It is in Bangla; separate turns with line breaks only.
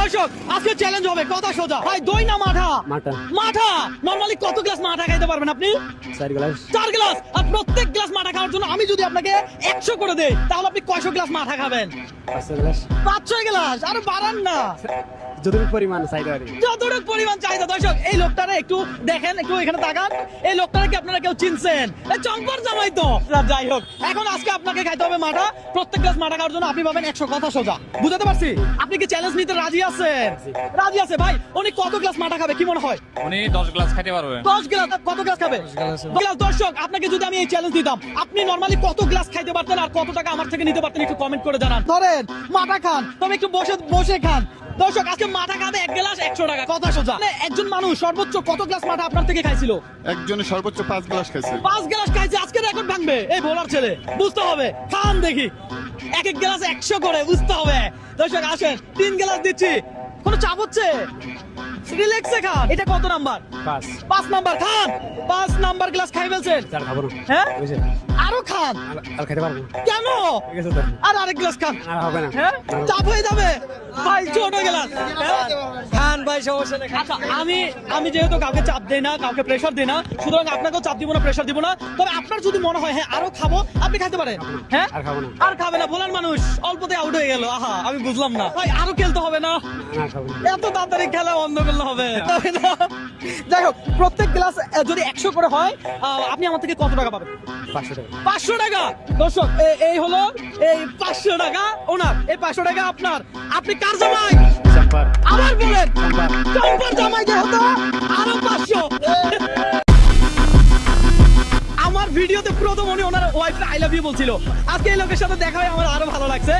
দর্শক আজকে চ্যালেঞ্জ হবে কথা সোজা ভাই দই না মাঠা
মাঠা
মাঠা নরমালি কত গ্লাস মাঠা খাইতে পারবেন আপনি
4 গ্লাস
4 গ্লাস আর প্রত্যেক গ্লাস মাঠা খাওয়ার জন্য আমি যদি আপনাকে 100 করে দেই তাহলে আপনি কয়শো গ্লাস মাঠা খাবেন
5 গ্লাস
500 গ্লাস আর বাড়ান না
যতটুকু পরিমাণ চাইতে পারি
যতটুকু পরিমাণ চাহিদা দর্শক এই লোকটারে একটু দেখেন একটু এখানে তাকান এই লোকটারে কি আপনারা কেউ চিনছেন এই চম্পর জামাই তো যাই হোক এখন আজকে আপনাকে খাইতে হবে মাঠা প্রত্যেক গ্লাস মাঠা খাওয়ার জন্য আপনি পাবেন 100 কথা সোজা বুঝাতে পারছি আপনি কি চ্যালেঞ্জ নিতে রাজি আছেন রাজি আছে ভাই উনি কত গ্লাস মাঠা খাবে কি মনে হয়
উনি 10 গ্লাস খাইতে পারবে
10 গ্লাস কত গ্লাস খাবে 10 গ্লাস দর্শক আপনাকে যদি আমি এই চ্যালেঞ্জ দিতাম আপনি নরমালি কত গ্লাস খাইতে পারতেন আর কত টাকা আমার থেকে নিতে পারতেন একটু কমেন্ট করে জানান ধরেন মাঠা খান তবে একটু বসে বসে খান দর্শক আজকে মাঠা খাবে 1 গ্লাস 100 টাকা কথা সোজা মানে একজন মানুষ সর্বোচ্চ কত গ্লাস মাঠা আপনার থেকে খাইছিল
একজনে সর্বোচ্চ 5 গ্লাস খাইছে
5 গ্লাস খাইছে আজকে রেকর্ড ভাঙবে এই বোলার ছেলে বুঝতে হবে খান দেখি এক এক গ্লাস 100 করে বুঝতে হবে দর্শক আসেন 3 গ্লাস দিচ্ছি কোনো চাপ হচ্ছে রিল্যাক্সে খান এটা কত নাম্বার 5 নাম্বার খান 5 নাম্বার গ্লাস খাই ফেলছেন
4 খাবো না
হ্যাঁ
বুঝছে
আরো খান
আর খেতে পারবো
কেন
ঠিক আছে তো
আর আরেক গ্লাস খান
আর হবে না
হ্যাঁ চাপ হয়ে যাবে ভাই ছোট গ্লাস
খান ভাই সমস্যা নেই
আচ্ছা আমি যেহেতু কাউকে চাপ দেই না কাউকে প্রেসার দেই না সুতরাং আপনাকেও চাপ দিব না প্রেসার দিব না তবে আপনার যদি মনে হয় হ্যাঁ আরো খাবো আপনি খাইতে পারেন হ্যাঁ
আর খাবো না
আর খাবে না বলার মানুষ অল্পতে আউট হয়ে গেল আহা আমি বুঝলাম না ভাই আরো খেলতে হবে না
না খাবো না
এত তাড়াতাড়ি খেলা বন্ধ করলে হবে তাই না? যাই হোক প্রত্যেক গ্লাস যদি 100 করে হয় আপনি আমার থেকে কত টাকা পাবেন
500 টাকা
500 টাকা দর্শক এই হলো এই 500 টাকা ওনার এই 500 টাকা আপনার আপনি কার জামাই
চাম্পার
আবার বলেন
চাম্পার
চম্পার জামাই যেহেতু আরো 500 আমার ভিডিওতে প্রথম উনি ওনার ওয়াইফ আই লাভ ইউ বলছিল আজকে এই লোকের সাথে দেখা হয়ে আমার আরো ভালো লাগছে